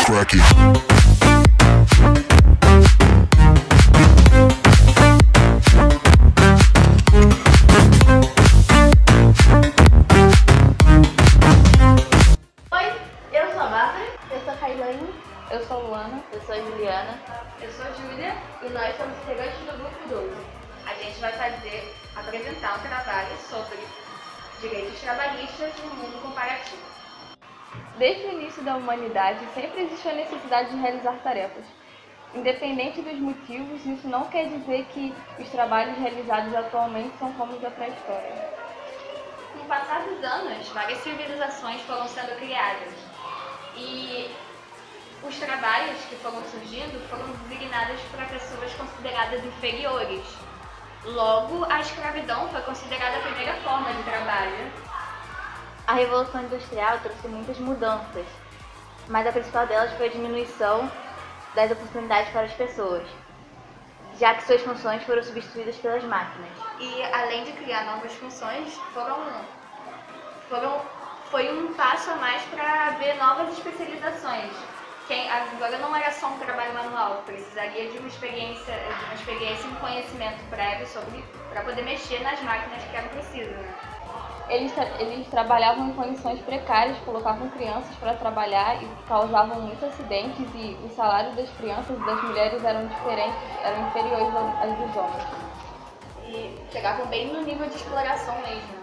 crack it. Eu sou a Bárbara. Eu sou a Kailane. Eu sou a Luana. Eu sou a Juliana. Eu sou a Júlia. E nós somos integrantes do grupo 12. A gente vai apresentar um trabalho sobre direitos trabalhistas no mundo comparativo. Desde o início da humanidade, sempre existiu a necessidade de realizar tarefas. Independente dos motivos, isso não quer dizer que os trabalhos realizados atualmente são como os da pré-história. Com o passar dos anos, várias civilizações foram sendo criadas. E os trabalhos que foram surgindo foram designados para pessoas consideradas inferiores. Logo, a escravidão foi considerada a primeira forma de trabalho. A Revolução Industrial trouxe muitas mudanças, mas a principal delas foi a diminuição das oportunidades para as pessoas, já que suas funções foram substituídas pelas máquinas. E além de criar novas funções, foi um passo a mais para ver novas especializações. Agora não era só um trabalho manual, precisaria de uma experiência e um conhecimento prévio para poder mexer nas máquinas que eram precisas. Né? Eles trabalhavam em condições precárias, colocavam crianças para trabalhar e causavam muitos acidentes, e os salários das crianças e das mulheres eram inferiores aos dos homens. E chegavam bem no nível de exploração mesmo.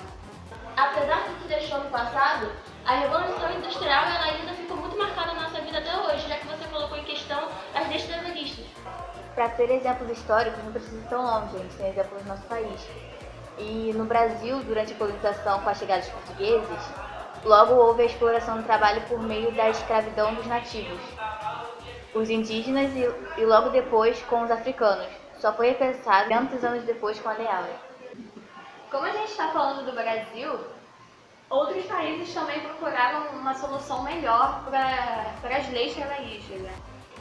Apesar do que deixou no passado, a Revolução Industrial ela ainda ficou muito marcada na nossa vida até hoje, já que você colocou em questão as leis trabalhistas. Para ter exemplos históricos, não precisa ir tão longe, a gente tem exemplos do nosso país. E no Brasil, durante a colonização com a chegada dos portugueses, logo houve a exploração do trabalho por meio da escravidão dos nativos, os indígenas e logo depois com os africanos. Só foi repensado 200 anos depois com a Lei Áurea. Como a gente está falando do Brasil, outros países também procuraram uma solução melhor para as leis trabalhistas. Né?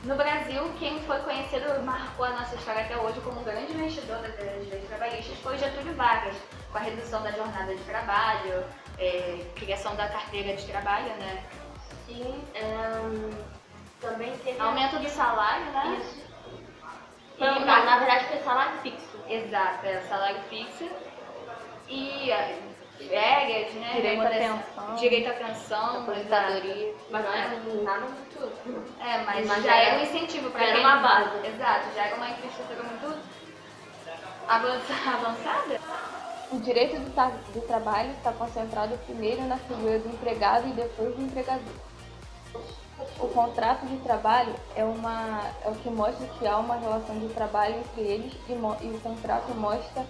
No Brasil, quem foi conhecido e marcou a nossa história até hoje como um grande investidor das leis trabalhistas foi Getúlio Vargas, com a redução da jornada de trabalho, criação da carteira de trabalho, né? Sim, também teve aumento do salário, né? Isso. Não, na verdade foi salário fixo. Exato, salário fixo. E férias, né? Direito à pensão, Aposentadoria. Mas não era nada muito. Mas já era um incentivo para era uma base. Exato, já era uma infraestrutura muito avançada. O direito do trabalho está concentrado primeiro na figura do empregado e depois do empregador. O contrato de trabalho é o que mostra que há uma relação de trabalho entre eles e o contrato mostra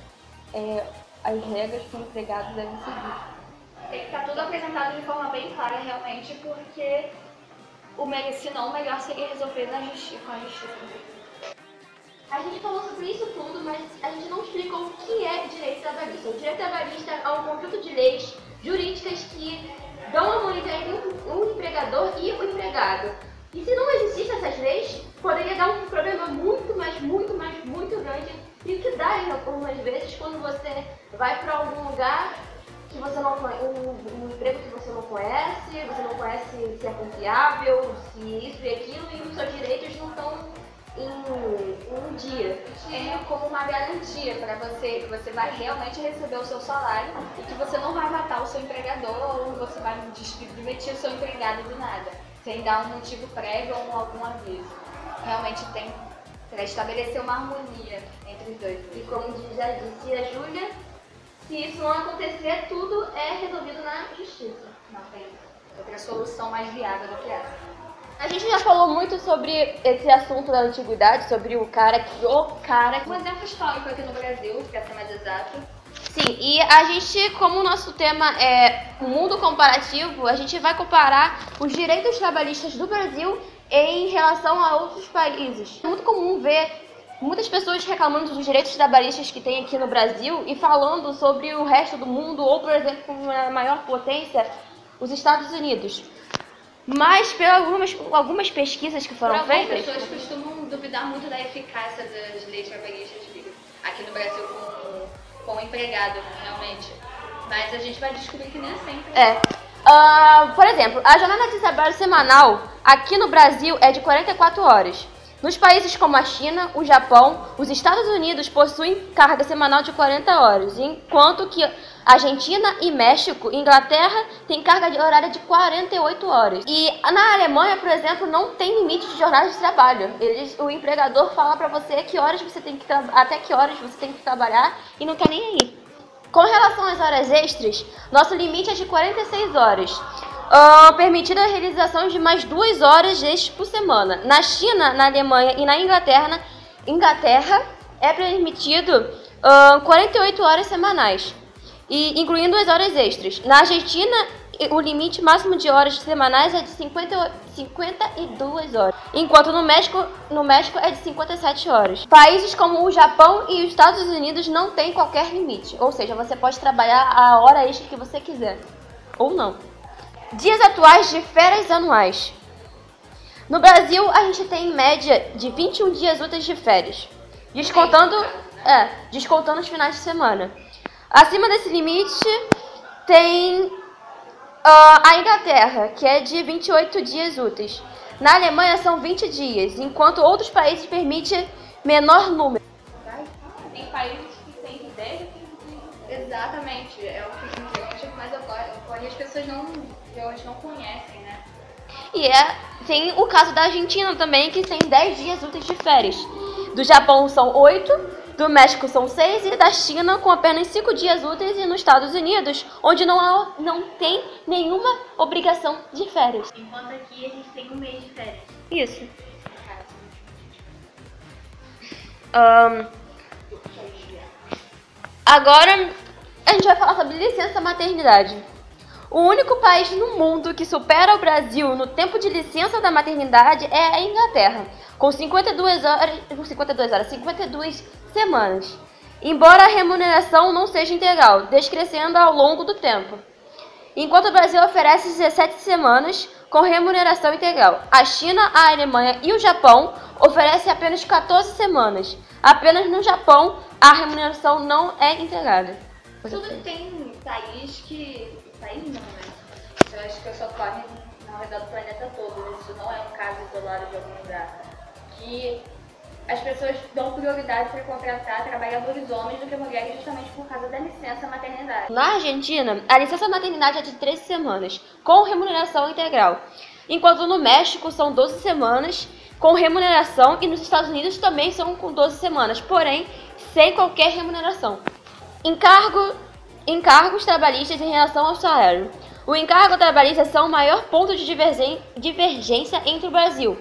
as regras que o empregado deve seguir. Tem que estar tudo apresentado de forma bem clara realmente, porque senão o melhor seria resolver com a justiça. A gente falou sobre isso tudo, mas a gente não explicou o que é direito trabalhista. O direito trabalhista é um conjunto de leis jurídicas que dão harmonia entre o empregador e o empregado. E se não existissem essas leis, poderia dar um problema muito grande. E o que dá algumas vezes quando você vai para algum lugar que você não conhece, um emprego que você não conhece se é confiável, se isso e aquilo, e os seus direitos não estão em um dia. É como uma garantia para você que você vai realmente receber o seu salário e que você não vai matar o seu empregador ou você vai demitir o seu empregado do nada, sem dar um motivo prévio ou algum aviso. Realmente tem para estabelecer uma harmonia entre os dois. E como já disse a Júlia, se isso não acontecer, tudo é resolvido na justiça. Não tem outra solução mais viável do que essa. A gente já falou muito sobre esse assunto da antiguidade, sobre o cara. Um exemplo histórico aqui no Brasil, para ser mais exato. Sim, e a gente, como o nosso tema é o mundo comparativo, a gente vai comparar os direitos trabalhistas do Brasil em relação a outros países. É muito comum ver muitas pessoas reclamando dos direitos trabalhistas que tem aqui no Brasil e falando sobre o resto do mundo, ou, por exemplo, como a maior potência, os Estados Unidos. Mas, por algumas pesquisas que foram feitas... Algumas pessoas costumam duvidar muito da eficácia das leis trabalhistas aqui no Brasil com o empregado, realmente. Mas a gente vai descobrir que nem é sempre. Por exemplo, a jornada de trabalho semanal aqui no Brasil é de 44 horas. Nos países como a China, o Japão, os Estados Unidos possuem carga semanal de 40 horas, enquanto que Argentina e México, Inglaterra, têm carga horária de 48 horas. E na Alemanha, por exemplo, não tem limite de jornada de trabalho. O empregador fala para você até que horas você tem que trabalhar e não tá nem aí. Com relação às horas extras, nosso limite é de 46 horas. Permitida a realização de mais 2 horas extras por semana. Na China, na Alemanha e na Inglaterra é permitido 48 horas semanais, incluindo as horas extras. Na Argentina, o limite máximo de horas semanais é de 52 horas, enquanto no México é de 57 horas. Países como o Japão e os Estados Unidos não têm qualquer limite, ou seja, você pode trabalhar a hora extra que você quiser, ou não. Dias atuais de férias anuais. No Brasil, a gente tem em média de 21 dias úteis de férias, descontando os finais de semana. Acima desse limite tem a Inglaterra, que é de 28 dias úteis. Na Alemanha são 20 dias, enquanto outros países permitem menor número. Tem países que têm 10 ou 15 dias. Exatamente, é o que mais ocorre. As pessoas geralmente não conhecem, né? E tem o caso da Argentina também, que tem 10 dias úteis de férias. Do Japão são 8, do México são 6 e da China com apenas 5 dias úteis, e nos Estados Unidos, onde não tem nenhuma obrigação de férias. Enquanto aqui a gente tem um mês de férias. Isso. Agora a gente vai falar sobre licença maternidade. O único país no mundo que supera o Brasil no tempo de licença da maternidade é a Inglaterra, com 52 semanas, embora a remuneração não seja integral, descrescendo ao longo do tempo. Enquanto o Brasil oferece 17 semanas com remuneração integral, a China, a Alemanha e o Japão oferecem apenas 14 semanas. Apenas no Japão a remuneração não é integrada. Tudo tem país que... País não, né? Eu acho que só ocorre ao redor do planeta todo. Isso não é um caso isolado de algum lugar. Que as pessoas dão prioridade para contratar trabalhadores homens do que mulheres, justamente por causa da licença maternidade. Na Argentina, a licença maternidade é de 13 semanas, com remuneração integral. Enquanto no México são 12 semanas com remuneração, e nos Estados Unidos também são com 12 semanas, porém sem qualquer remuneração. Encargos trabalhistas em relação ao salário. O encargo trabalhista são o maior ponto de divergência entre o Brasil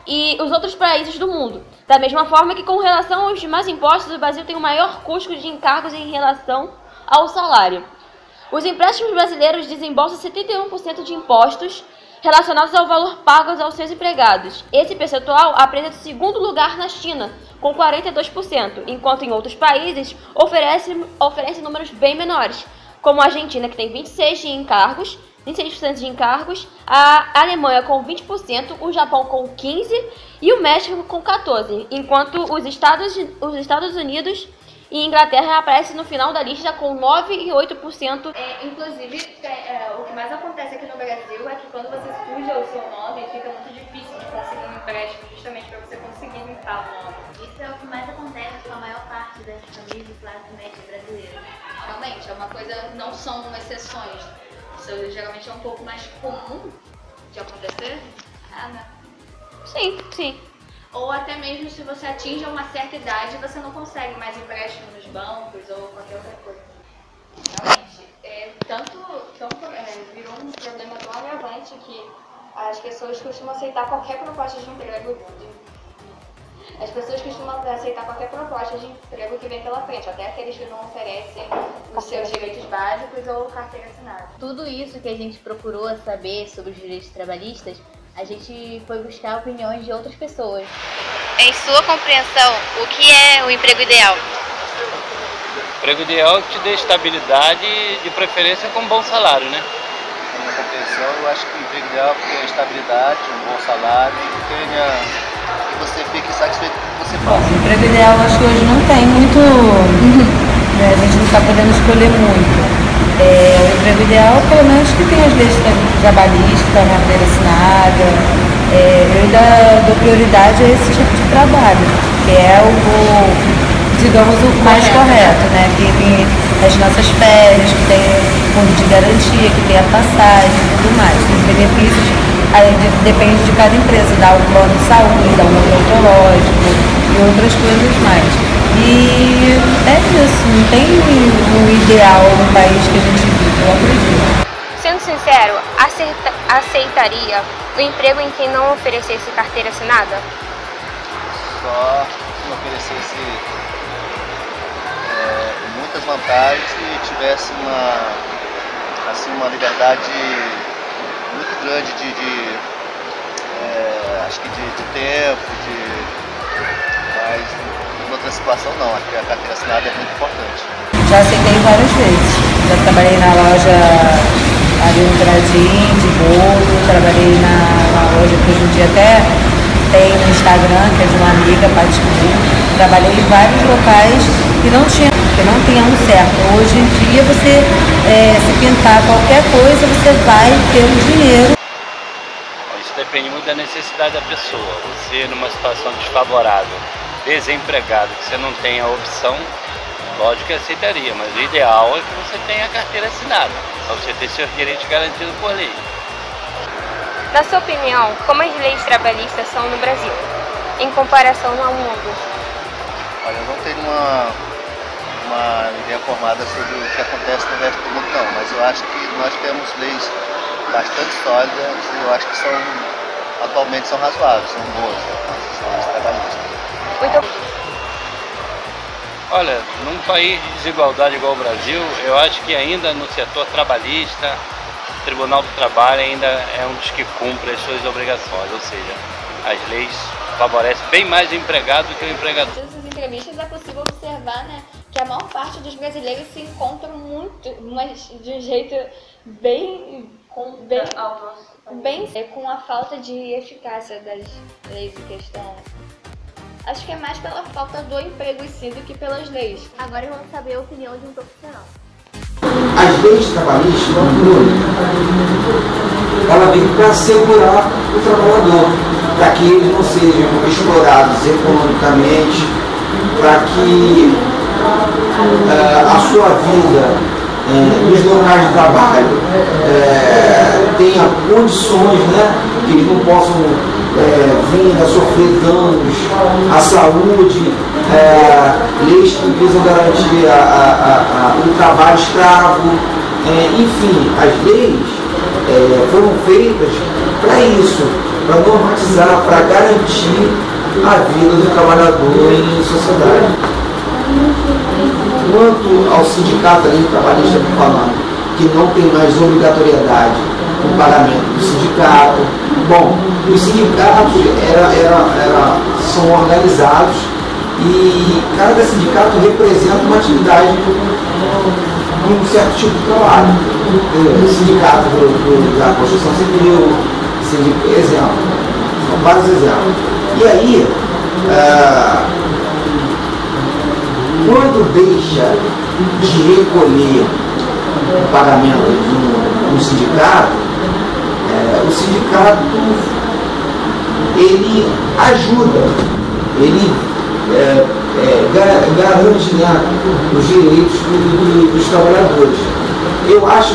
e os outros países do mundo. Da mesma forma que, com relação aos demais impostos, o Brasil tem o maior custo de encargos em relação ao salário. Os empréstimos brasileiros desembolsam 71% de impostos relacionados ao valor pago aos seus empregados. Esse percentual apresenta o segundo lugar na China, com 42%, enquanto em outros países oferece números bem menores, como a Argentina, que tem 26% de encargos, a Alemanha com 20%, o Japão com 15% e o México com 14%, enquanto os Estados Unidos e Inglaterra aparecem no final da lista com 9% e 8%. Inclusive, o que mais acontece aqui no Brasil é que quando você suja o seu nome, fica muito difícil de conseguir um empréstimo justamente para você conseguir limpar o nome. Isso é o que mais acontece com a maior parte das famílias de classe média brasileira. Realmente, é uma coisa, não são exceções. Isso geralmente é um pouco mais comum de acontecer. Né? Sim. Ou até mesmo se você atinge uma certa idade, você não consegue mais empréstimo nos bancos ou qualquer outra coisa. Realmente, virou um problema tão agravante que as pessoas costumam aceitar qualquer proposta de emprego. As pessoas costumam aceitar qualquer proposta de emprego que vem pela frente, até aqueles que não oferecem os seus direitos básicos ou carteira assinada. Tudo isso que a gente procurou saber sobre os direitos trabalhistas, a gente foi buscar opiniões de outras pessoas. Em sua compreensão, o que é o emprego ideal? O emprego ideal é que te dê estabilidade e, de preferência, com um bom salário, né? Na minha compreensão, eu acho que o emprego ideal é estabilidade, um bom salário e que você fique satisfeito com o que você faz. O emprego ideal, eu acho que hoje não tem muito, a gente não está podendo escolher muito. O emprego ideal, pelo menos que tem as leis trabalhistas, a carteira assinada. Eu ainda dou prioridade a esse tipo de trabalho, que é digamos, o mais correto, né? Que tem as nossas férias, que tem fundo de garantia, que tem a passagem e tudo mais. Os benefícios depende de cada empresa, dá um plano de saúde, dá um odontológico e outras coisas mais. E é isso, não tem um ideal no país que a gente vive, eu acredito. Sendo sincero, aceitaria o emprego em quem não oferecesse carteira assinada? Só se não oferecesse muitas vantagens e tivesse uma liberdade muito grande acho que de tempo, mas em outra situação não, acho que a carteira assinada é muito importante. Já aceitei várias vezes, já trabalhei na loja ali no Brasil, de bolo, trabalhei na loja que hoje em dia até tem no Instagram, que é de uma amiga, Paticu. Trabalhei em vários locais que não tinham certo. Hoje em dia você, se pintar qualquer coisa, você vai ter um dinheiro. Isso depende muito da necessidade da pessoa. Você numa situação desfavorável, desempregado, que você não tem a opção, lógico que aceitaria, mas o ideal é que você tenha a carteira assinada, para você ter seus direitos garantidos por lei. Na sua opinião, como as leis trabalhistas são no Brasil, em comparação ao mundo? Olha, eu não tenho uma ideia formada sobre o que acontece no resto do mundo não, mas eu acho que nós temos leis bastante sólidas e eu acho que atualmente são razoáveis, são boas, as leis trabalhistas. Muito Olha, num país de desigualdade igual o Brasil, eu acho que ainda no setor trabalhista, o Tribunal do Trabalho ainda é um dos que cumpre as suas obrigações, ou seja, as leis favorecem bem mais o empregado do que o empregador. Nessas entrevistas é possível observar, né, que a maior parte dos brasileiros se encontram muito, mas de um jeito bem com a falta de eficácia das leis em questão. Acho que é mais pela falta do emprego em si do que pelas leis. Agora vamos saber a opinião de um profissional. As leis trabalhistas, ela vem para segurar o trabalhador, para que eles não sejam explorados economicamente, para que a sua vida nos locais de trabalho tenha condições, né, que eles não possam vir a sofrer danos à saúde, leis que visam garantir o trabalho escravo, enfim, as leis foram feitas para isso, para normatizar, para garantir a vida do trabalhador em sociedade. Quanto ao sindicato ali, trabalhista falando que não tem mais obrigatoriedade no pagamento do sindicato, bom, os sindicatos são organizados e cada sindicato representa uma atividade de um certo tipo de trabalho. O sindicato da construção civil, exemplo, são vários exemplos. E aí, quando deixa de recolher o pagamento de um sindicato, o sindicato ele ajuda, ele garante, né, os direitos dos trabalhadores. Eu acho,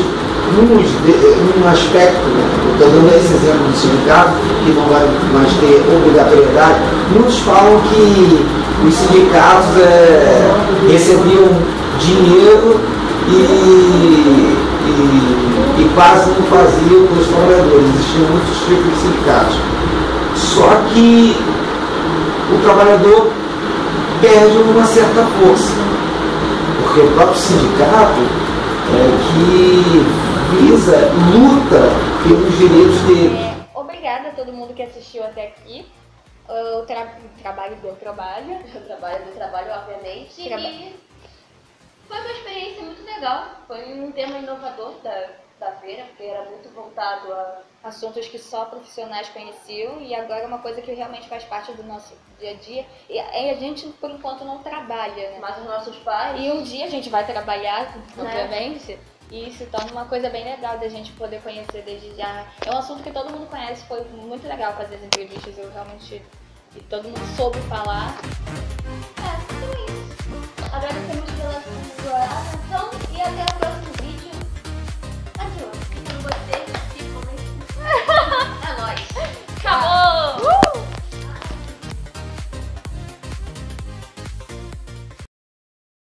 num aspecto, estou dando esse exemplo do sindicato, que não vai mais ter obrigatoriedade, muitos falam que os sindicatos recebiam dinheiro e quase não faziam pelos trabalhadores. Existiam muitos tipos de sindicatos. Só que o trabalhador perde uma certa força, porque o próprio sindicato que luta pelos direitos dele. Obrigada a todo mundo que assistiu até aqui. O trabalho do trabalho. O trabalho do trabalho, obviamente. E foi uma experiência muito legal. Foi um tema inovador da feira, porque era muito voltado a Assuntos que só profissionais conheciam e agora é uma coisa que realmente faz parte do nosso dia a dia. E a gente, por enquanto, não trabalha, né? mas os nossos pais. E um dia a gente vai trabalhar, obviamente, E se torna uma coisa bem legal da gente poder conhecer desde já. É um assunto que todo mundo conhece, foi muito legal fazer as entrevistas, eu realmente... E todo mundo soube falar.